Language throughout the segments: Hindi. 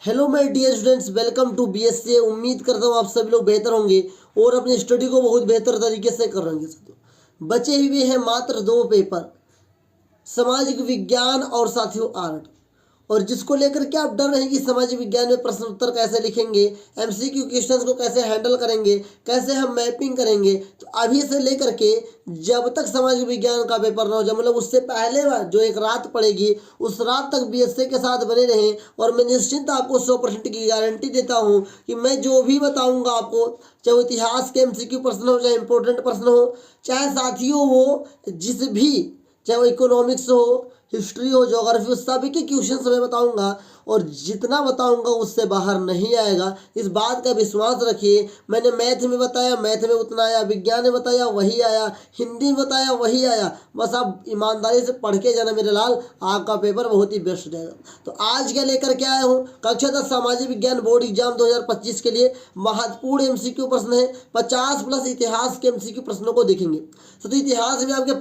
Hello my dear students, welcome to BSc. उम्मीद करता हूँ आप सभी लोग बेहतर होंगे और अपनी स्टडी को बहुत बेहतर तरीके से कर रहे होंगे। बचे हुए हैं मात्र दो पेपर, सामाजिक विज्ञान और साथियों आर्ट। और जिसको लेकर के आप डर रहे हैं कि सामाजिक विज्ञान में प्रश्न उत्तर कैसे लिखेंगे, एमसीक्यू क्वेश्चंस को कैसे हैंडल करेंगे, कैसे हम मैपिंग करेंगे, तो अभी से लेकर के जब तक सामाजिक विज्ञान का पेपर ना हो जाए, मतलब उससे पहले जो एक रात पड़ेगी उस रात तक बीएससी के साथ बने रहें। और मैं निश्चिंत आपको 100% की गारंटी देता हूँ कि मैं जो भी बताऊँगा आपको, चाहे वो इतिहास के एमसीक्यू प्रश्न हो, चाहे इंपॉर्टेंट प्रश्न हो, चाहे साथियों वो जिस भी, चाहे वो इकोनॉमिक्स हो, हिस्ट्री हो, ज्योग्राफी हो, सभी के क्वेश्चन मैं बताऊंगा। और जितना बताऊंगा उससे बाहर नहीं आएगा, इस बात का विश्वास रखिए। मैंने मैथ में बताया, मैथ में उतना आया, विज्ञान में बताया वही आया, हिंदी में बताया वही आया। बस आप ईमानदारी से पढ़ के जाना मेरे लाल, आपका पेपर बहुत ही बेस्ट जाएगा। तो आज क्या लेकर के आया हूँ, कक्षा 10 सामाजिक विज्ञान बोर्ड एग्जाम 2025 के लिए महत्वपूर्ण एमसीक्यू प्रश्न है। 50+ इतिहास के एमसीक्यू प्रश्नों को देखेंगे। तो इतिहास में आपके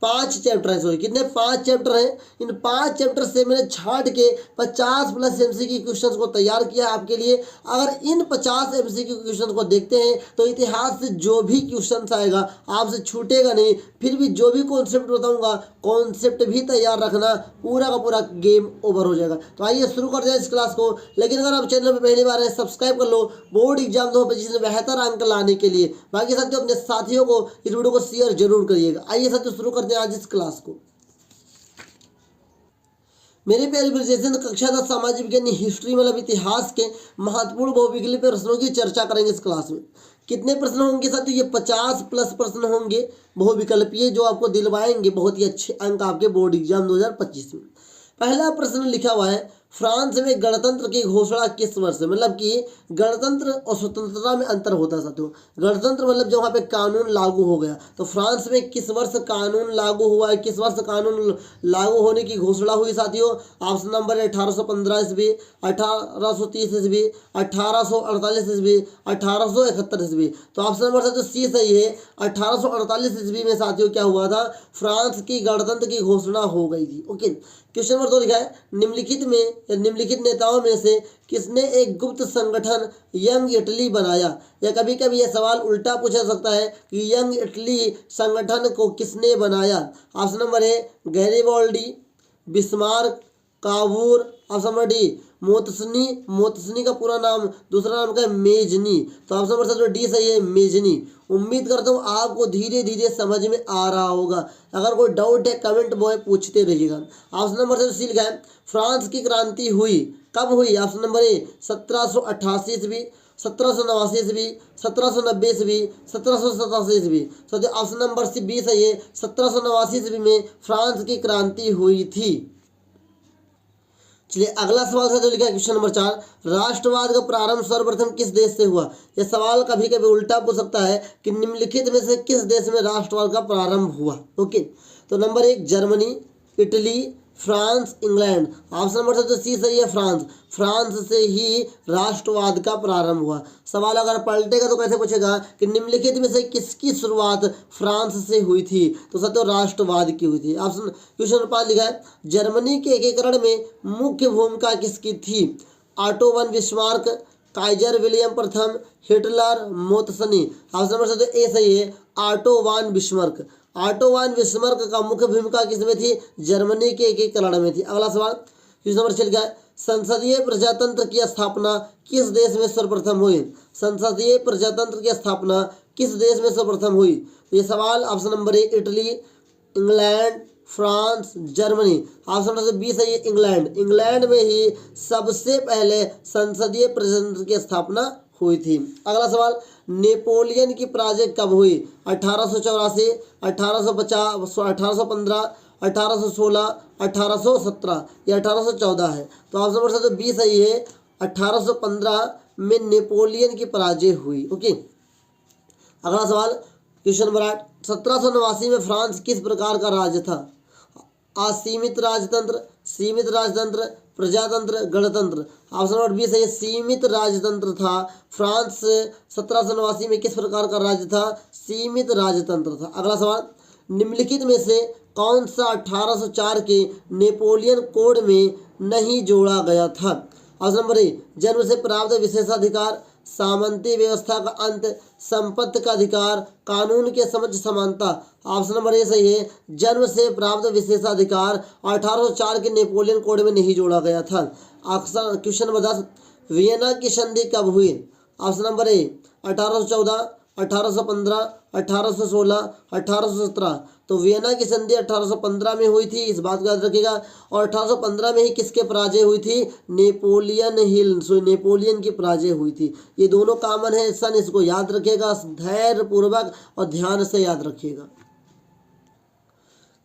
पांच चैप्टर हैं, सॉरी कितने, 5 चैप्टर हैं। इन 5 चैप्टर से मैंने छांट के 50+ एमसीक्यू क्वेश्चंस को तैयार किया आपके लिए। अगर इन 50 एमसीक्यू क्वेश्चंस को देखते हैं तो इतिहास से जो भी क्वेश्चंस आएगा आपसे छूटेगा नहीं। फिर भी जो भी कॉन्सेप्ट बताऊंगा, कॉन्सेप्ट भी तैयार रखना, पूरा का पूरा गेम ओवर हो जाएगा। तो आइए शुरू कर जाए इस क्लास को। लेकिन अगर आप चैनल पर पहली बार है, सब्सक्राइब कर लो बोर्ड एग्जाम 2025 में बेहतर अंक लाने के लिए। बाकी साथियों अपने साथियों को इस वीडियो को शेयर जरूर करिएगा। आइए साथियों शुरू करते हैं आज इस क्लास को। मेरे प्यारे प्रिपरेशन कक्षा 10 सामाजिक विज्ञान हिस्ट्री मतलब इतिहास के महत्वपूर्ण बहुविकल्पीय प्रश्नों की चर्चा करेंगे इस क्लास में। कितने प्रश्न होंगे साथियों, ये 50+ प्रश्न होंगे बहुविकल्पीय, जो आपको दिलवाएंगे बहुत ही अच्छे अंक आपके बोर्ड एग्जाम 2025 में। पहला प्रश्न लिखा हुआ है, फ्रांस में गणतंत्र की घोषणा किस वर्ष, मतलब कि गणतंत्र और स्वतंत्रता में अंतर होता है साथियों। गणतंत्र मतलब जो वहाँ पे कानून लागू हो गया, तो फ्रांस में किस वर्ष कानून लागू हुआ है, किस वर्ष कानून लागू होने की घोषणा हुई साथियों। ऑप्शन नंबर 1815 ईस्वी, 1830 ईस्वी, 1848 ईस्वी, 1871 ईस्वी। तो ऑप्शन नंबर साथियों सी सही है। 1848 ईस्वी में साथियों क्या हुआ था, फ्रांस की गणतंत्र की घोषणा हो गई थी। ओके, क्वेश्चन नंबर 2 लिखा है, निम्नलिखित नेताओं में से किसने एक गुप्त संगठन यंग इटली बनाया। या कभी कभी यह सवाल उल्टा पूछा सकता है कि यंग इटली संगठन को किसने बनाया। Option number A Garibaldi, Bismarck, Cavour. Option number D मोतसनी का पूरा नाम, दूसरा नाम क्या है, मेजनी। तो ऑप्शन नंबर साथियों डी सही है, मेजनी। उम्मीद करता हूँ आपको धीरे धीरे समझ में आ रहा होगा। अगर कोई डाउट है कमेंट बॉय पूछते रहिएगा। ऑप्शन नंबर सी लिखा है, फ्रांस की क्रांति हुई कब हुई। ऑप्शन नंबर ए 1788 ईस्वी, 1789 ईस्वी, 1790 ईस्वी, 1787 ईस्वी। तो ऑप्शन नंबर सी बी सही है, 1789 ईस्वी में फ्रांस की क्रांति हुई थी। चलिए अगला सवाल से जो लिखा है क्वेश्चन नंबर 4, राष्ट्रवाद का प्रारंभ सर्वप्रथम किस देश से हुआ। यह सवाल कभी कभी उल्टा पूछ सकता है कि निम्नलिखित में से किस देश में राष्ट्रवाद का प्रारंभ हुआ। ओके, तो number 1 Germany, Italy, France, England. Option number तो सी सही है, फ्रांस से ही राष्ट्रवाद का प्रारंभ हुआ। सवाल अगर पलटेगा तो कैसे पूछेगा कि निम्नलिखित में से किसकी शुरुआत फ्रांस से हुई थी, तो सत्य राष्ट्रवाद की हुई थी। ऑप्शन क्वेश्चन नंबर 5 लिखा है, जर्मनी के एकीकरण में मुख्य भूमिका किसकी थी। Auto von Bismarck, Kaizer William प्रथम, हिटलर, मोतसनी। ऑप्शन नंबर ए सही है, auto von Bismarck. Auto von Bismarck का मुख्य भूमिका किसमें थी, जर्मनी के एकीकरण में थी। अगला सवाल क्वेश्चन नंबर 6 लिखा है, संसदीय प्रजातंत्र की स्थापना किस देश में सर्वप्रथम हुई। संसदीय प्रजातंत्र की स्थापना किस देश में सर्वप्रथम हुई। ये सवाल option number A Italy, England, France, Germany. Option number B सही है, इंग्लैंड में ही सबसे पहले संसदीय प्रजातंत्र की स्थापना हुई थी। अगला सवाल, नेपोलियन की पराजय कब हुई। 1884, 1850, 1815, 1816, 1817 या 1814 है। तो ऑप्शन नंबर तो बी सही है, 1815 में नेपोलियन की पराजय हुई। ओके, अगला सवाल क्वेश्चन नंबर 8, 1789 में फ्रांस किस प्रकार का राज्य था। असीमित राजतंत्र, सीमित राजतंत्र, प्रजातंत्र, गणतंत्र। ऑप्शन नंबर बी सही है, सीमित राजतंत्र था। फ्रांस 1789 में किस प्रकार का राज्य था, सीमित राजतंत्र था। अगला सवाल, निम्नलिखित में से कौन सा 1804 के नेपोलियन कोड में नहीं जोड़ा गया था। ऑप्शन नंबर ए जन्म से प्राप्त विशेषाधिकार, सामंती व्यवस्था का अंत, संपत्ति का अधिकार, कानून के समझ समानता। ऑप्शन नंबर ए सही है, जन्म से प्राप्त विशेषाधिकार 1804 के नेपोलियन कोड में नहीं जोड़ा गया था। क्वेश्चन नंबर 10, वियना की संधि कब हुई? ऑप्शन नंबर ए 1814, 1815, 1816, 1817। तो वियना की संधि 1815 में हुई थी, इस बात को याद रखिएगा। और 1815 में ही किसके पराजय हुई थी? नेपोलियन की पराजय हुई थी। ये दोनों कॉमन है सन, इसको याद रखिएगा धैर्य पूर्वक और ध्यान से याद रखिएगा।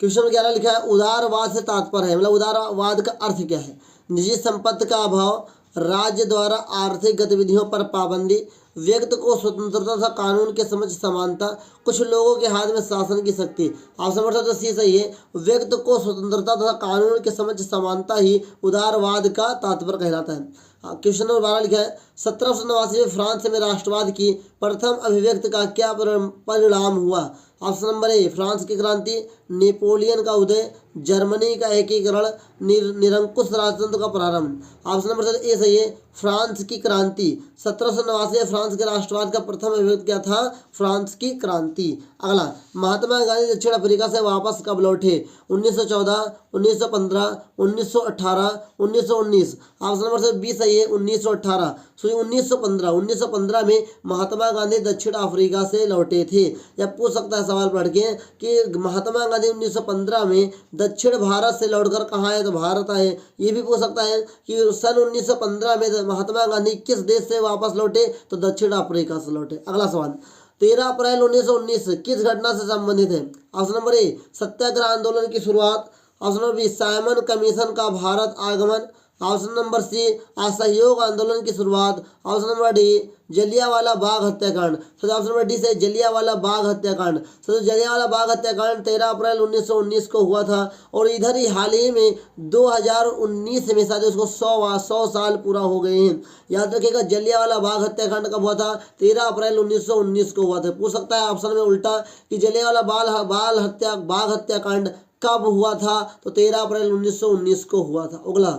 क्वेश्चन 11 लिखा है उदारवाद से तात्पर्य है, मतलब उदारवाद का अर्थ क्या है? निजी संपत्ति का अभाव, राज्य द्वारा आर्थिक गतिविधियों पर पाबंदी, व्यक्ति को स्वतंत्रता तथा कानून के समझ समानता, कुछ लोगों के हाथ में शासन की शक्ति। ऑप्शन नंबर तो सी सही है, व्यक्ति को स्वतंत्रता तथा कानून के समझ समानता ही उदारवाद का तात्पर्य कहलाता है। क्वेश्चन नंबर 12 लिखा है 1789 में फ्रांस में राष्ट्रवाद की प्रथम अभिव्यक्ति का क्या परिणाम हुआ? ऑप्शन नंबर ए फ्रांस की क्रांति, नेपोलियन का उदय, जर्मनी का एकीकरण, निरंकुश राजतंत्र का प्रारंभ। ऑप्शन नंबर ए सही है, फ्रांस की क्रांति। 1789 में फ्रांस के राष्ट्रवाद का प्रथम अभिव्यक्ति क्या था? फ्रांस की क्रांति। अगला, महात्मा गांधी दक्षिण अफ्रीका से वापस कब लौटे? 1914, 1915, 1918, 1919। ऑप्शन नंबर से बी सही है, 1918 सॉरी 1915। 1915 में महात्मा गांधी दक्षिण अफ्रीका से लौटे थे। या पूछ सकता है सवाल पढ़ के कि महात्मा गांधी 1915 में दक्षिण भारत से लौटकर कहाँ आए? तो भारत आए। ये भी पूछ सकता है कि सन 1915 में महात्मा गांधी किस देश से वापस लौटे? तो दक्षिण अफ्रीका से लौटे। अगला सवाल, 13 अप्रैल 1919 किस घटना से संबंधित है? ऑप्शन नंबर ए सत्याग्रह आंदोलन की शुरुआत, option number B Simon commission का भारत आगमन, ऑप्शन नंबर सी असहयोग आंदोलन की शुरुआत, option number D Jallianwala Bagh हत्याकांड। तो ऑप्शन नंबर डी से जलियांवाला बाग हत्याकांड। तो जलियांवाला बाग हत्याकांड 13 अप्रैल 1919 को हुआ था। और इधर ही हाल ही में 2019 में शायद उसको 100 साल पूरा हो गए हैं। याद रखिएगा जलियांवाला बाग हत्याकांड कब हुआ था? 13 अप्रैल 1919 को हुआ था। पूछ सकता है ऑप्शन में उल्टा कि जलियांवाला बाग हत्याकांड कब हुआ था? तो 13 अप्रैल 1919 को हुआ था। अगला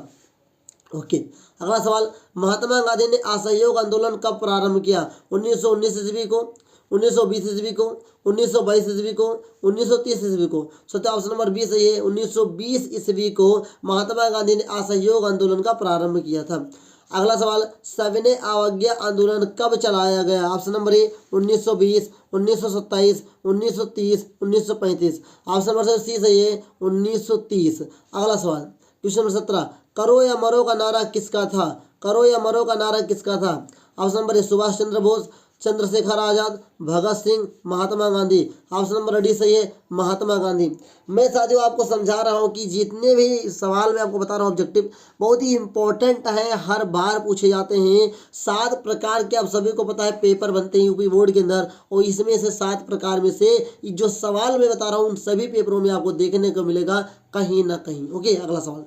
ओके अगला सवाल, महात्मा गांधी ने असहयोग आंदोलन कब प्रारंभ किया? 1919 ईस्वी को, 1920 ईस्वी को, 1922 ईस्वी को, 1930 ईस्वी को। सत्य ऑप्शन नंबर बी सही है, 1920 ईस्वी को महात्मा गांधी ने असहयोग आंदोलन का प्रारंभ किया था। अगला सवाल, सविनय अवज्ञा आंदोलन कब चलाया गया? Option number A 1920, 1927, 1930, 1935। Option number C सही है, 1930। अगला सवाल, क्वेश्चन नंबर 17, करो या मरो का नारा किसका था? करो या मरो का नारा किसका था? ऑप्शन नंबर ए Subhash Chandra Bose, Chandrashekhar Azad, Bhagat Singh, Mahatma Gandhi. Option number D सही है, महात्मा गांधी। मैं साथियों आपको समझा रहा हूं कि जितने भी सवाल मैं आपको बता रहा हूं ऑब्जेक्टिव बहुत ही इंपॉर्टेंट है, हर बार पूछे जाते हैं। 7 प्रकार के आप सभी को पता है पेपर बनते हैं यूपी बोर्ड के अंदर, और इसमें से 7 प्रकार में से जो सवाल मैं बता रहा हूँ उन सभी पेपरों में आपको देखने को मिलेगा कहीं ना कहीं। ओके अगला सवाल,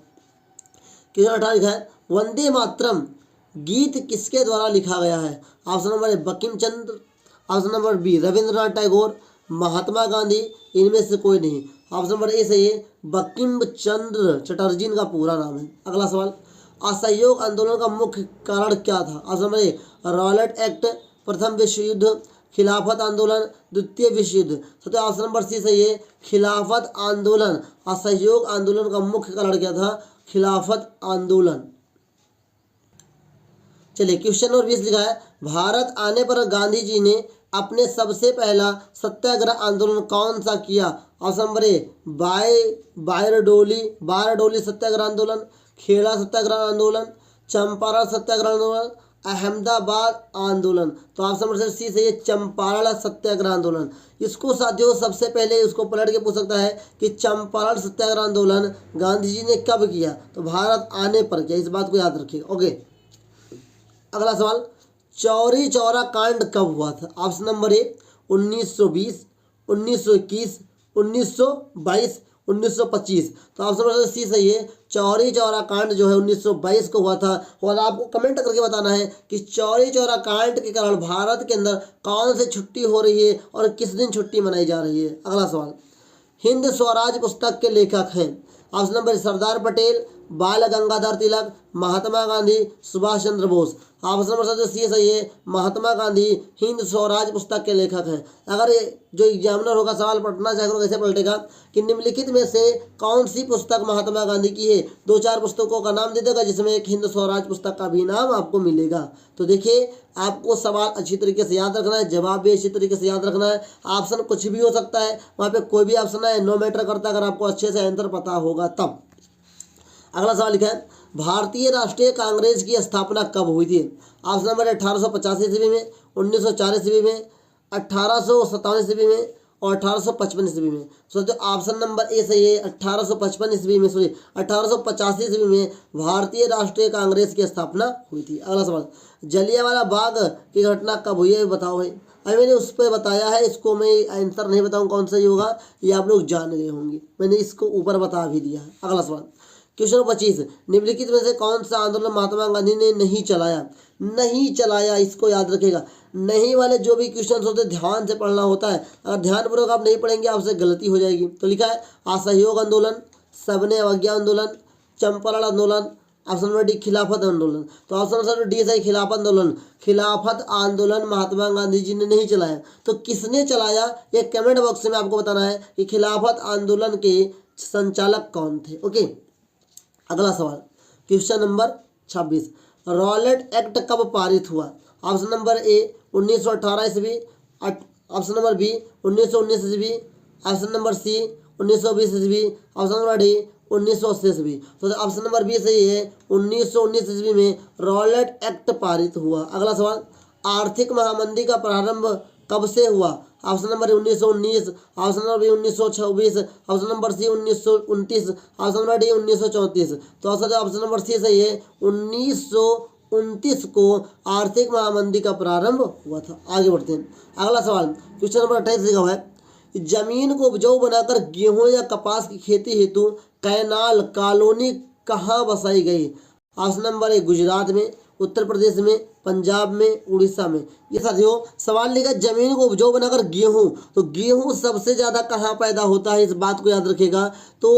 क्वेश्चन 18 लिखा है वंदे मातरम गीत किसके द्वारा लिखा गया है? Option number A Bankim Chandra, option number B Rabindranath Tagore, Mahatma Gandhi, इनमें से कोई नहीं। ऑप्शन नंबर ए सही है, बंकिम चंद्र चटर्जी इनका पूरा नाम है। अगला सवाल, असहयोग आंदोलन का मुख्य कारण क्या था? ऑप्शन नंबर ए रॉलेट एक्ट, प्रथम विश्व युद्ध, खिलाफत आंदोलन, द्वितीय विश्व युद्ध। तो ऑप्शन नंबर सी सही है, खिलाफत आंदोलन। असहयोग आंदोलन का मुख्य कारण क्या था? खिलाफत आंदोलन। चलिए क्वेश्चन नंबर 20 लिखा है भारत आने पर गांधी जी ने अपने सबसे पहला सत्याग्रह आंदोलन कौन सा किया? ऑप्शन नंबर ए बारडोली सत्याग्रह आंदोलन, खेड़ा सत्याग्रह आंदोलन, चंपारण सत्याग्रह आंदोलन, अहमदाबाद आंदोलन। तो ऑप्शन नंबर सी सही है, चंपारण सत्याग्रह आंदोलन। इसको साथियों सबसे पहले उसको पलट के पूछ सकता है कि चंपारण सत्याग्रह आंदोलन गांधी जी ने कब किया? तो भारत आने पर किया, इस बात को याद रखिएगा। ओके अगला सवाल, चौरी चौरा कांड कब हुआ था? Option number A 1920, 1921, 1922, 1925। तो ऑप्शन नंबर सी सही है, चौरी चौरा कांड जो है 1922 को हुआ था। और आपको कमेंट करके बताना है कि चौरी चौरा कांड के कारण भारत के अंदर कौन सी छुट्टी हो रही है और किस दिन छुट्टी मनाई जा रही है। अगला सवाल, हिंद स्वराज पुस्तक के लेखक हैं? ऑप्शन नंबर सरदार पटेल, बाल गंगाधर तिलक, महात्मा गांधी, सुभाष चंद्र बोस। ऑप्शन नंबर जो सी सही है, महात्मा गांधी हिंद स्वराज पुस्तक के लेखक हैं। अगर ये जो एग्जामिनर होगा सवाल पढ़ना चाहेगा तो कैसे पलटेगा कि निम्नलिखित में से कौन सी पुस्तक महात्मा गांधी की है, 2-4 पुस्तकों का नाम दे देगा जिसमें एक हिंद स्वराज पुस्तक का भी नाम आपको मिलेगा। तो देखिए आपको सवाल अच्छी तरीके से याद रखना है, जवाब भी अच्छी तरीके से याद रखना है। ऑप्शन कुछ भी हो सकता है, वहाँ पे कोई भी ऑप्शन है, नो मैटर करता अगर आपको अच्छे से आंसर पता होगा तब। अगला सवाल लिखा है, भारतीय राष्ट्रीय कांग्रेस की स्थापना कब हुई थी? ऑप्शन नंबर 1885 ईस्वी में, 1904 ईस्वी में, 1857 ईस्वी में और 1855 ईस्वी में। सोचो ऑप्शन नंबर ए सही है, 1855 ईस्वी में, सॉरी 1885 ईस्वी में भारतीय राष्ट्रीय कांग्रेस की स्थापना हुई थी। अगला सवाल, जलियांवाला बाग की घटना कब हुई है बताओ भाई। अभी मैंने उस पर बताया है, इसको मैं आंसर नहीं बताऊँ कौन सा ही होगा, ये आप लोग जान गए होंगे, मैंने इसको ऊपर बता भी दिया है। अगला सवाल क्वेश्चन 25, निम्नलिखित में से कौन सा आंदोलन महात्मा गांधी ने नहीं चलाया? नहीं चलाया, इसको याद रखिएगा। नहीं वाले जो भी क्वेश्चन होते हैं ध्यान से पढ़ना होता है, अगर ध्यानपूर्वक आप नहीं पढ़ेंगे आपसे गलती हो जाएगी। तो लिखा है असहयोग आंदोलन, सबने अवज्ञा आंदोलन, चंपारण आंदोलन, ऑप्शन नंबर डी खिलाफत आंदोलन। तो ऑप्शन नंबर डी सही खिलाफत आंदोलन। खिलाफत आंदोलन महात्मा गांधी जी ने नहीं चलाया, तो किसने चलाया ये कमेंट बॉक्स में आपको बताना है कि खिलाफत आंदोलन के संचालक कौन थे। ओके, अगला सवाल क्वेश्चन नंबर 26, रॉलेट एक्ट कब पारित हुआ? ऑप्शन नंबर ए 1918 ईस्वी, ऑप्शन नंबर बी 1919 ईस्वी, ऑप्शन नंबर सी 1920 ईस्वी, ऑप्शन नंबर डी 1980 ईस्वी। तो ऑप्शन नंबर बी सही है, 1919 ईस्वी में रॉलेट एक्ट पारित हुआ। अगला सवाल, आर्थिक महामंदी का प्रारंभ कब से हुआ? Option number 1919, option number B 1926, option number C 1929, option number D 1934। तो ऑप्शन नंबर सी सही है, 1929 को आर्थिक महामंदी का प्रारंभ हुआ था। आगे बढ़ते हैं। अगला सवाल क्वेश्चन नंबर 28 लिखा हुआ है, जमीन को उपजाऊ बनाकर गेहूं या कपास की खेती हेतु कैनाल कॉलोनी कहाँ बसाई गई? ऑप्शन नंबर ए गुजरात में, उत्तर प्रदेश में, पंजाब में, उड़ीसा में। ये साथियों सवाल लिखा जमीन को उपजाऊ बनाकर गेहूं, तो गेहूं सबसे ज़्यादा कहाँ पैदा होता है, इस बात को याद रखिएगा। तो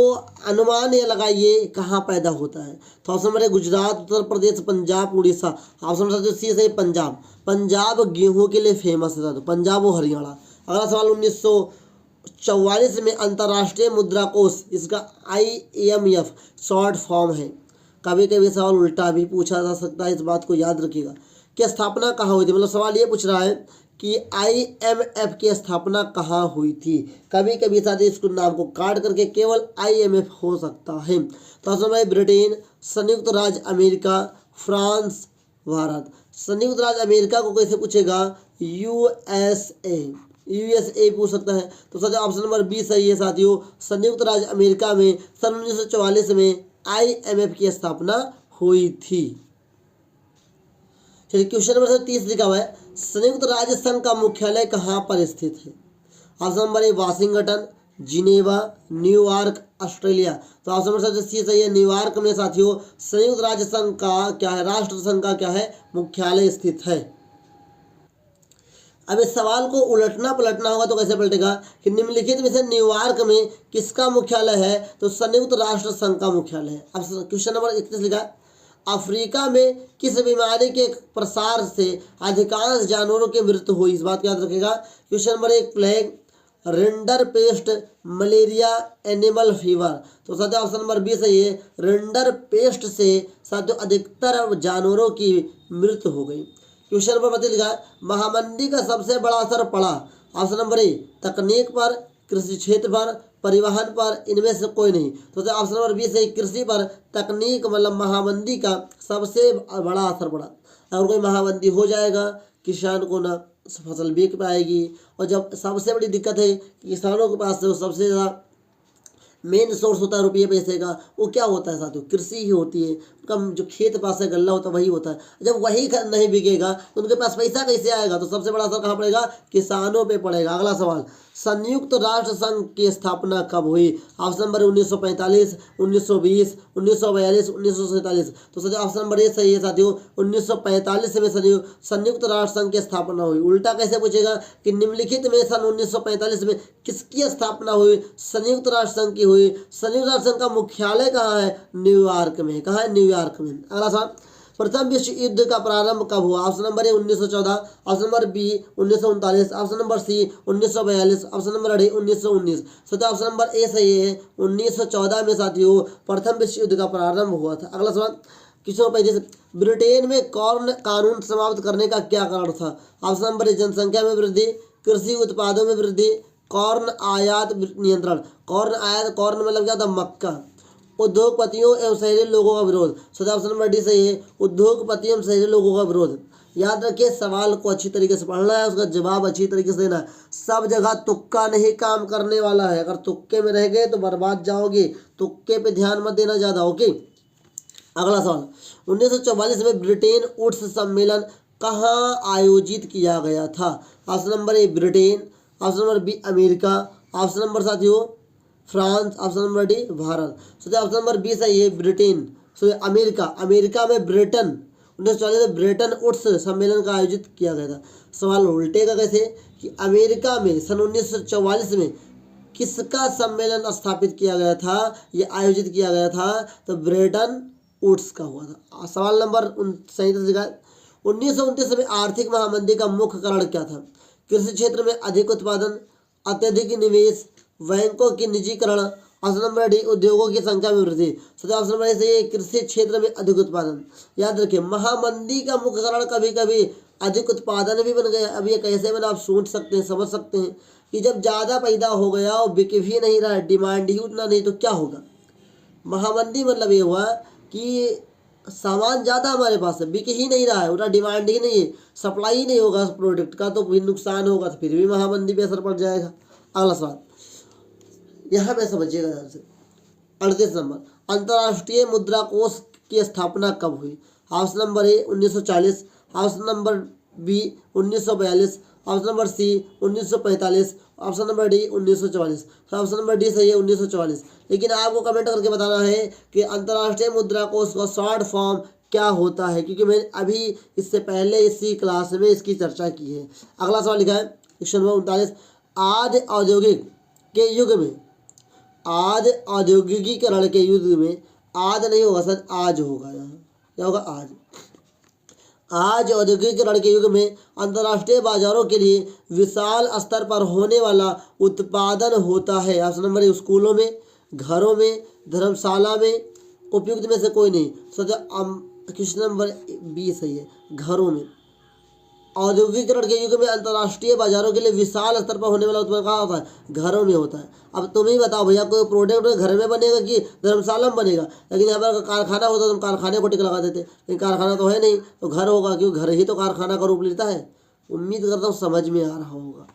अनुमान ये लगाइए कहाँ पैदा होता है। तो option number A Gujarat, Uttar Pradesh, Punjab, Orissa. Option number C है पंजाब। पंजाब गेहूं के लिए फेमस है, तो पंजाब और हरियाणा। अगला सवाल 1944 में अंतर्राष्ट्रीय मुद्रा कोष, इसका IMF शॉर्ट फॉर्म है। कभी कभी सवाल उल्टा भी पूछा जा सकता है, इस बात को याद रखिएगा कि स्थापना कहाँ हुई थी। मतलब सवाल ये पूछ रहा है कि IMF की स्थापना कहाँ हुई थी। कभी कभी साथ ही इसको नाम को काट करके केवल IMF हो सकता है। तो समय ब्रिटेन, संयुक्त राज्य अमेरिका, फ्रांस, भारत। संयुक्त राज्य अमेरिका को कैसे पूछेगा? USA पूछ सकता है। तो साथियों ऑप्शन नंबर बी सही है साथियों, संयुक्त राज्य अमेरिका में सन 1944 में IMF की स्थापना हुई थी। चलिए क्वेश्चन नंबर 30 लिखा हुआ है, संयुक्त राज्य संघ का मुख्यालय कहाँ पर स्थित है? ऑप्शन नंबर ए वाशिंगटन, जिनेवा, न्यूयॉर्क, ऑस्ट्रेलिया। तो ऑप्शन नंबर सी सही है, न्यूयॉर्क में साथियों संयुक्त राज्य संघ का क्या है, राष्ट्र संघ का क्या है, मुख्यालय स्थित है। अब इस सवाल को उलटना पलटना होगा तो कैसे पलटेगा कि निम्नलिखित में से न्यूयॉर्क में किसका मुख्यालय है? तो संयुक्त राष्ट्र संघ का मुख्यालय है। अब क्वेश्चन नंबर 31 लिखा, अफ्रीका में किस बीमारी के प्रसार से अधिकांश जानवरों की मृत्यु हुई? इस बात को याद रखेगा। Question number 1 plague, rinder paste, malaria, animal fever. तो साथियों ऑप्शन नंबर बी सही है, रिंडर पेस्ट से साथियों अधिकतर जानवरों की मृत्यु हो गई। क्वेश्चन नंबर 32 लिखा, महामंदी का सबसे बड़ा असर पड़ा। ऑप्शन नंबर ए तकनीक पर, कृषि क्षेत्र पर, परिवहन पर, इनमें से कोई नहीं। तो ऑप्शन नंबर बी से कृषि पर, तकनीक मतलब महामंदी का सबसे बड़ा असर पड़ा। अगर कोई महामंदी हो जाएगा किसान को ना फसल बिक पाएगी, और जब सबसे बड़ी दिक्कत है किसानों के पास जो सबसे ज़्यादा मेन सोर्स होता है रुपये पैसे का, वो क्या होता है साथियों? कृषि ही होती है। का जो खेत पास है गल्ला होता है वही होता है। जब वही नहीं बिकेगा तो उनके पास पैसा कैसे आएगा? तो सबसे बड़ा असर कहाँ पड़ेगा? किसानों पे पड़ेगा। अगला सवाल, संयुक्त राष्ट्र संघ की स्थापना कब हुई? Option number 1945, 1920, 1942, 1947। तो सर ऑप्शन नंबर ए सही है साथियों, 1945 में संयुक्त राष्ट्र संघ की स्थापना हुई। उल्टा कैसे पूछेगा कि निम्नलिखित में सन 1945 में किसकी स्थापना हुई? संयुक्त राष्ट्र संघ की हुई। संयुक्त राष्ट्र संघ का मुख्यालय कहाँ है? न्यूयॉर्क में। कहाँ है? न्यूयॉर्क में। अगला सवाल, प्रथम विश्व युद्ध का प्रारंभ कब हुआ? Option number A 1914, option number B 1939, option number C 1942, option number D 1919। तो ऑप्शन नंबर ए सही है, 1914 में साथियों प्रथम विश्व युद्ध का प्रारंभ हुआ था। अगला सवाल, क्वेश्चन 35, ब्रिटेन में कॉर्न कानून समाप्त करने का क्या कारण था? ऑप्शन नंबर ए जनसंख्या में वृद्धि, कृषि उत्पादों में वृद्धि, कॉर्न आयात नियंत्रण। कॉर्न आयात, कॉर्न मतलब क्या था? मक्का। उद्योगपतियों एवं शहरी लोगों का विरोध। सो ऑप्शन नंबर डी सही है, उद्योगपतियों एवं शहरी लोगों का विरोध। याद रखिए सवाल को अच्छी तरीके से पढ़ना है, उसका जवाब अच्छी तरीके से देना है। सब जगह तुक्का नहीं काम करने वाला है, अगर तुक्के में रह गए तो बर्बाद जाओगे। तुक्के पे ध्यान मत देना ज़्यादा। ओके, अगला सवाल, 1944 में ब्रिटेन वुड्स सम्मेलन कहाँ आयोजित किया गया था? Option number A Britain, option number B America, option number साथियों France, option number D Bharat. So option number B सही है, ब्रिटेन। सो अमेरिका, अमेरिका में ब्रिटेन 1944 में ब्रिटेन वुड्स सम्मेलन का आयोजित किया गया था। सवाल उल्टे का कैसे कि अमेरिका में सन 1944 में किसका सम्मेलन स्थापित किया गया था, ये आयोजित किया गया था? तो ब्रिटेन वुड्स का हुआ था। सवाल नंबर 37, 1929 में आर्थिक महामंदी का मुख्य कारण क्या था? कृषि क्षेत्र में अधिक उत्पादन, अत्यधिक निवेश, बैंकों की निजीकरण, ऑप्शन नंबर डी उद्योगों की संख्या में वृद्धि। सो ऑप्शन नंबर ए कृषि क्षेत्र में अधिक उत्पादन। याद रखिए महामंदी का मुख्य कारण कभी कभी अधिक उत्पादन भी बन गया। अब ये कैसे बना, आप सोच सकते हैं, समझ सकते हैं कि जब ज़्यादा पैदा हो गया और बिक भी नहीं रहा है, डिमांड ही उतना नहीं, तो क्या होगा? महामंदी मतलब ये हुआ कि सामान ज़्यादा हमारे पास है, बिक ही नहीं रहा है, उतना डिमांड ही नहीं है, सप्लाई ही नहीं होगा उस प्रोडक्ट का, तो फिर नुकसान होगा, तो फिर भी महामंदी पे असर पड़ जाएगा। अगला सवाल यहाँ पे समझिएगा ध्यान से। 38 नंबर, अंतर्राष्ट्रीय मुद्रा कोष की स्थापना कब हुई? Option number A 1940, option number B 1942, option number C 1945, option number D 1944। Option number D सही है, 1944। लेकिन आपको कमेंट करके बताना है कि अंतर्राष्ट्रीय मुद्रा कोष का शॉर्ट फॉर्म क्या होता है, क्योंकि मैंने अभी इससे पहले इसी क्लास में इसकी चर्चा की है। अगला सवाल लिखा है क्वेश्चन नंबर 39, आदि औद्योगिक के युग में, आज औद्योगिकीकरण के युग में, आज नहीं होगा सर, आज होगा। यहाँ क्या होगा? आज औद्योगिकीकरण के युग में अंतर्राष्ट्रीय बाजारों के लिए विशाल स्तर पर होने वाला उत्पादन होता है। ऑप्शन नंबर स्कूलों में, घरों में, धर्मशाला में, उपयुक्त में से कोई नहीं। क्वेश्चन नंबर बी सही है, घरों में। औद्योगिकीकरण के युग में अंतर्राष्ट्रीय बाजारों के लिए विशाल स्तर पर होने वाला उत्पादन कहाँ होता है? घरों में होता है। अब तुम ही बताओ भैया, कोई प्रोडक्ट घर में बनेगा कि धर्मशाला में बनेगा? लेकिन यहाँ पर कारखाना होता तो तुम कारखाने को टिक लगा देते, लेकिन कारखाना तो है नहीं, तो घर होगा, क्योंकि घर ही तो कारखाना का रूप लेता है। उम्मीद करता हूँ समझ में आ रहा होगा।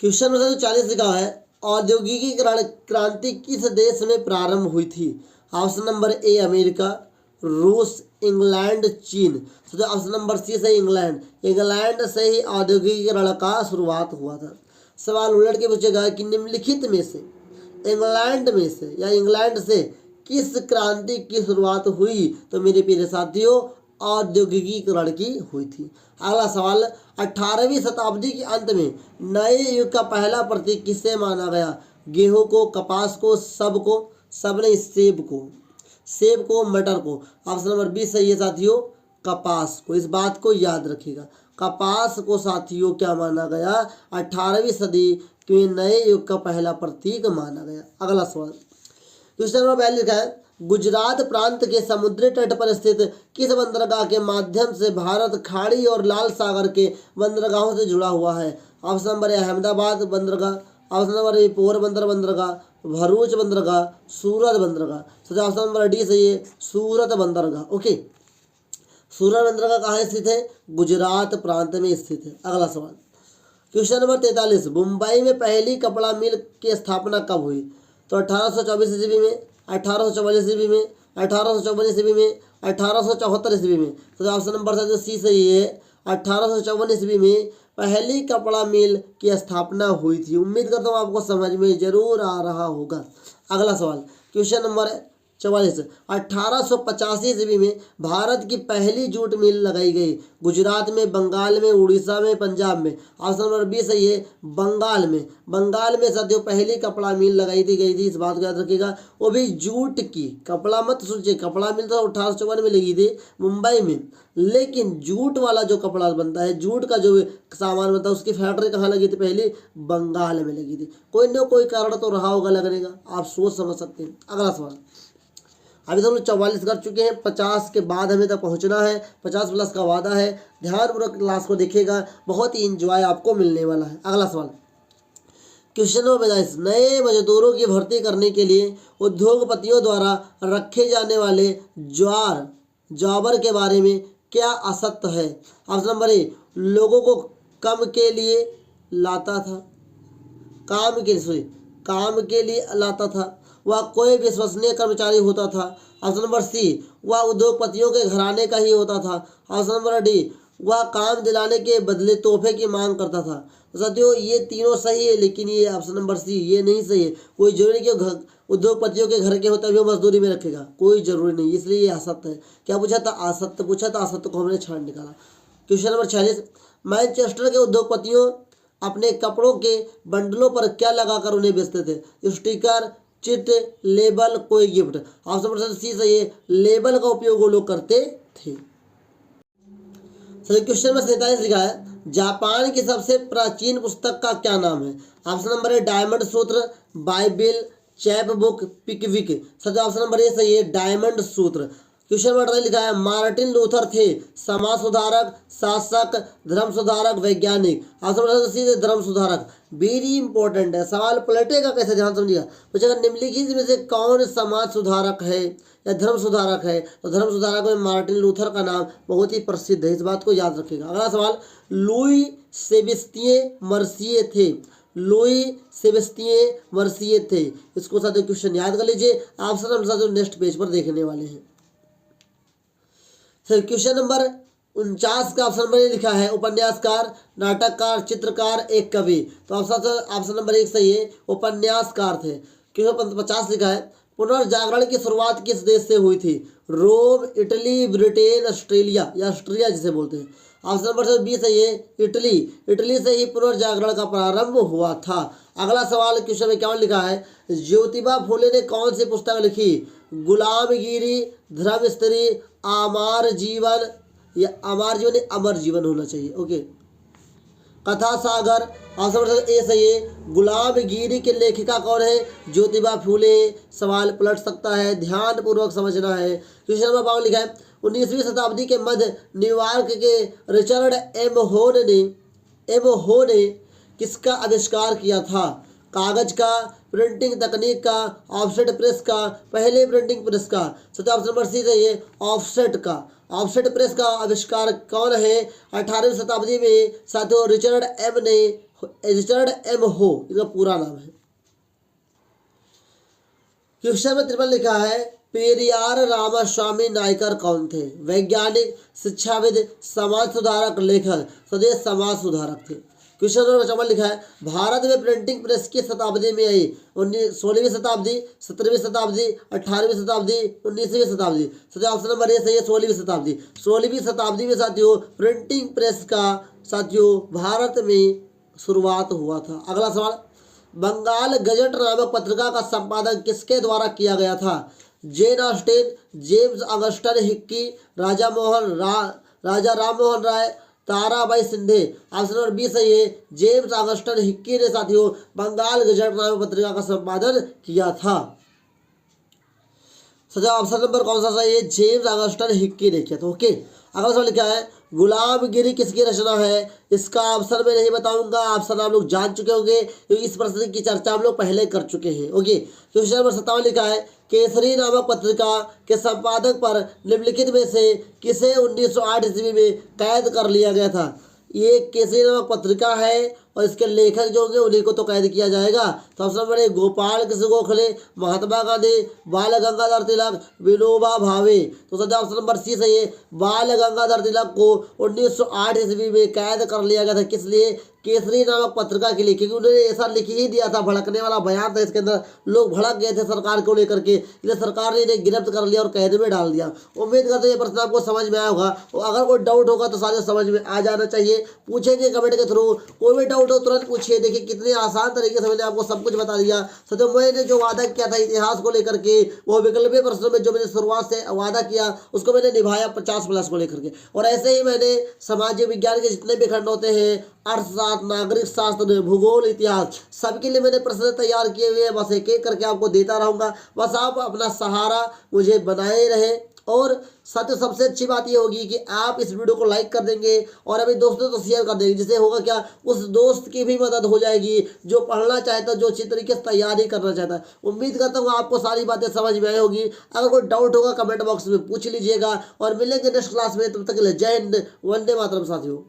क्वेश्चन नंबर 40 लिखा है, औद्योगिकीकरण क्रांति किस देश में प्रारंभ हुई थी? ऑप्शन नंबर ए अमेरिका, रूस, इंग्लैंड, चीन। तो ऑप्शन नंबर सी से इंग्लैंड, इंग्लैंड से ही औद्योगिकीकरण का शुरुआत हुआ था। सवाल उलट के पूछेगा कि निम्नलिखित में से इंग्लैंड में से या इंग्लैंड से किस क्रांति की शुरुआत हुई? तो मेरे प्यारे साथियों औद्योगिकीकरण की हुई थी। अगला सवाल, 18वीं शताब्दी के अंत में नए युग का पहला प्रतीक किसे माना गया? गेहूं को, कपास को, सब को, सब नहीं सेब को, सेब को, मटर को। ऑप्शन नंबर बी सही है साथियों, कपास को। इस बात को याद रखिएगा, कपास को साथियों क्या माना गया? 18वीं सदी के नए युग का पहला प्रतीक माना गया। अगला सवाल क्वेश्चन नंबर 42 लिखा है, गुजरात प्रांत के समुद्री तट पर स्थित किस बंदरगाह के माध्यम से भारत खाड़ी और लाल सागर के बंदरगाहों से जुड़ा हुआ है? ऑप्शन नंबर ए अहमदाबाद बंदरगाह, ऑप्शन नंबर ए पोरबंदर बंदरगाह, भरूच बंदरगाह, सूरत बंदरगाह। तो ऑप्शन नंबर डी सही है, सूरत बंदरगाह। ओके, सूरत बंदरगाह कहाँ स्थित है? गुजरात प्रांत में स्थित है। अगला सवाल क्वेश्चन नंबर 43, मुंबई में पहली कपड़ा मिल की स्थापना कब हुई? तो 1824 ईस्वी में, 1844 ईस्वी में, 1854 ईस्वी में, 1874 ईस्वी में। तो ऑप्शन नंबर जो सी सही है, 1854 ईस्वी में पहली कपड़ा मिल की स्थापना हुई थी। उम्मीद करता हूँ आपको समझ में जरूर आ रहा होगा। अगला सवाल, क्वेश्चन नंबर 44, 1885 ईस्वी में भारत की पहली जूट मिल लगाई गई। गुजरात में, बंगाल में, उड़ीसा में, पंजाब में। ऑप्शन नंबर बी सही है, बंगाल में। बंगाल में साथियों पहली कपड़ा मिल लगाई थी गई थी, इस बात को याद रखिएगा। वो भी जूट की, कपड़ा मत सोचिए, कपड़ा मिल तो 1854 में लगी थी मुंबई में, लेकिन जूट वाला जो कपड़ा बनता है, जूट का जो सामान बनता है, उसकी फैक्ट्री कहाँ लगी थी? पहले बंगाल में लगी थी। कोई ना कोई कारण तो रहा होगा लगने का, आप सोच समझ सकते हैं। अगला सवाल, अभी तो हम लोग 44 कर चुके हैं, 50 के बाद हमें तक पहुंचना है, 50 प्लस का वादा है। ध्यानपूर्वक क्लास को देखिएगा, बहुत ही इंजॉय आपको मिलने वाला है। अगला सवाल, क्वेश्चन नंबर 45, नए मजदूरों की भर्ती करने के लिए उद्योगपतियों द्वारा रखे जाने वाले जॉबर के बारे में क्या असत्य है? ऑप्शन नंबर ए, लोगों को काम के लिए लाता था, काम के लिए लाता था। वह कोई विश्वसनीय कर्मचारी होता था। ऑप्शन नंबर सी, वह उद्योगपतियों के घराने का ही होता था। ऑप्शन नंबर डी, वह काम दिलाने के बदले तोहफे की मांग करता था। तो साथियों ये तीनों सही है, लेकिन ये ऑप्शन नंबर सी ये नहीं सही है। कोई जरूरी नहीं कि उद्योगपतियों के घर के होते हुए मजदूरी में रखेगा, कोई जरूरी नहीं, इसलिए ये असत्य है। क्या पूछा था? असत्य पूछा था, असत्य को हमने छांट निकाला। क्वेश्चन नंबर 46, मैनचेस्टर के उद्योगपतियों अपने कपड़ों के बंडलों पर क्या लगाकर उन्हें बेचते थे? स्टिकर, चिट, लेबल, कोई गिफ्ट। ऑप्शन नंबर सी सही है, लेबल का उपयोग वो लोग करते थे। क्वेश्चन में 47 लिखा है, जापान की सबसे प्राचीन पुस्तक का क्या नाम है? Option number A, diamond Sutra, Bible, chapbook, Pickwick. Sir option number A सही है, डायमंड सूत्र। क्वेश्चन नंबर लिखा है, मार्टिन लूथर थे समाज सुधारक, शासक, धर्म सुधारक, वैज्ञानिक। ऑप्शन नंबर सी धर्म सुधारक। वेरी इंपॉर्टेंट है, सवाल पलटेगा कैसे, ध्यान समझिएगा। पूछेगा निम्नलिखित में से कौन समाज सुधारक है या धर्म सुधारक है? तो धर्म सुधारक में मार्टिन लूथर का नाम बहुत ही प्रसिद्ध है, इस बात को याद रखिएगा। अगला सवाल, लुई सेबेस्तियन मर्सिये थे। लुई सेबेस्तियन मर्सिये थे, इसको साथियों क्वेश्चन याद कर लीजिए। ऑप्शन हम साथियों नेक्स्ट पेज पर देखने वाले हैं। फिर क्वेश्चन नंबर 49 का ऑप्शन नंबर लिखा है, उपन्यासकार, नाटककार, चित्रकार, एक कवि। तो ऑप्शन नंबर 1 सही है, उपन्यासकार थे। क्वेश्चन 50 लिखा है, पुनर्जागरण की शुरुआत किस देश से हुई थी? रोम, इटली, ब्रिटेन, ऑस्ट्रेलिया या ऑस्ट्रिया जिसे बोलते हैं। ऑप्शन नंबर बी सही है, इटली। इटली से ही पुनर्जागरण का प्रारंभ हुआ था। अगला सवाल क्वेश्चन में क्या लिखा है, ज्योतिबा फुले ने कौन सी पुस्तक लिखी? गुलामगिरी, धर्म स्त्री, अमर जीवन या अमर जीवन, अमर जीवन होना चाहिए। ओके, कथा सागर। ऑप्शन ए सही है, गुलामगिरी के लेखिका कौन है? ज्योतिबा फुले। सवाल पलट सकता है, ध्यान पूर्वक समझना है। क्वेश्चन नंबर 52 लिखा है, 19वीं शताब्दी के मध्य न्यूयॉर्क के रिचर्ड एम हो ने किसका आविष्कार किया था? कागज का, प्रिंटिंग तकनीक का, ऑफसेट प्रेस का, पहले प्रिंटिंग प्रेस का। सही ऑप्शन नंबर सी सही है, ऑफसेट का। ऑफसेट प्रेस का आविष्कार कौन है? 18वीं शताब्दी में साथियों रिचर्ड एम हो, इसका पूरा नाम है। क्वेश्चन में 53 लिखा है, पेरियार रामास्वामी नायकर कौन थे? वैज्ञानिक, शिक्षाविद, समाज सुधारक, लेखक। स्वदेश समाज सुधारक थे। क्वेश्चन नंबर 54 लिखा है, भारत में प्रिंटिंग प्रेस किस शताब्दी में आई? 16वीं शताब्दी, 17वीं शताब्दी, 18वीं शताब्दी, 19वीं शताब्दी। सही ऑप्शन नंबर ए सही है, 16वीं शताब्दी। 16वीं शताब्दी में साथियों प्रिंटिंग प्रेस का साथियों भारत में शुरुआत हुआ था। अगला सवाल, बंगाल गजट नामक पत्रिका का संपादन किसके द्वारा किया गया था? Jane Austen, James Augustus Hicky, Raja Ram Mohan Roy, Tarabai Shinde. Option number B सही है, जेम्स अगस्टन हिक्की ने साथियों बंगाल गजट नामक पत्रिका का संपादन किया था। सही ऑप्शन नंबर कौन सा सही है? जेम्स अगस्टन हिक्की ने किया था। ओके, अगला सवाल लिखा है, गुलामगिरी किसकी रचना है? इसका ऑप्शन मैं नहीं बताऊंगा, ऑप्शन आप लोग जान चुके होंगे क्योंकि इस प्रश्न की चर्चा हम लोग पहले कर चुके हैं। ओके, क्वेश्चन नंबर 57 लिखा है, केसरी नामक पत्रिका के संपादक पर निम्नलिखित में से किसे 1908 ईस्वी में कैद कर लिया गया था? ये केसरी नामक पत्रिका है और इसके लेखक जो होंगे उन्हीं को तो कैद किया जाएगा। तो option number A Gopal Krishna Gokhale, Mahatma Gandhi, Bal Gangadhar तिलक, विनोबा भावे। तो सदा ऑप्शन नंबर सी सही है। बाल गंगाधर तिलक को 1908 ईस्वी में कैद कर लिया गया था। किस लिए? केसरी नामक पत्रिका के लिए, क्योंकि उन्होंने ऐसा लिख ही दिया था, भड़कने वाला बयान था इसके अंदर, लोग भड़क गए थे सरकार को लेकर के, इसलिए सरकार ने इन्हें गिरफ्त कर लिया और कैद में डाल दिया। उम्मीद करते हैं ये प्रश्न आपको समझ में आया होगा। और अगर कोई डाउट होगा तो सारे समझ में आ जाना चाहिए, पूछेंगे कमेंट के थ्रू। कोई भी डाउट हो तुरंत पूछिए। देखिए कितने आसान तरीके से मैंने आपको सब कुछ बता दिया। सो मैंने जो वादा किया था इतिहास को लेकर के, वो विकल्पीय प्रश्नों में जो मैंने शुरुआत से वादा किया उसको मैंने निभाया 50+ को लेकर के। और ऐसे ही मैंने सामाजिक विज्ञान के जितने भी खंड होते हैं, अर्थशास्त्र, नागरिक शास्त्र, भूगोल, इतिहास, सबके लिए मैंने प्रश्न तैयार किए हुए हैं। बस एक एक करके आपको देता रहूंगा। बस आप अपना सहारा मुझे बनाए रहे। और साथ ही सबसे अच्छी बात ये होगी कि आप इस वीडियो को लाइक कर देंगे और अभी दोस्तों तो शेयर कर देंगे, जिससे होगा क्या, उस दोस्त की भी मदद हो जाएगी जो पढ़ना चाहता है, जो अच्छी तरीके से तैयारी करना चाहता है। उम्मीद करता हूँ आपको सारी बातें समझ में आई होगी। अगर कोई डाउट होगा कमेंट बॉक्स में पूछ लीजिएगा और मिलेंगे नेक्स्ट क्लास में। तब तक के लिए जय हिंद, वंदे मातरम साथियों।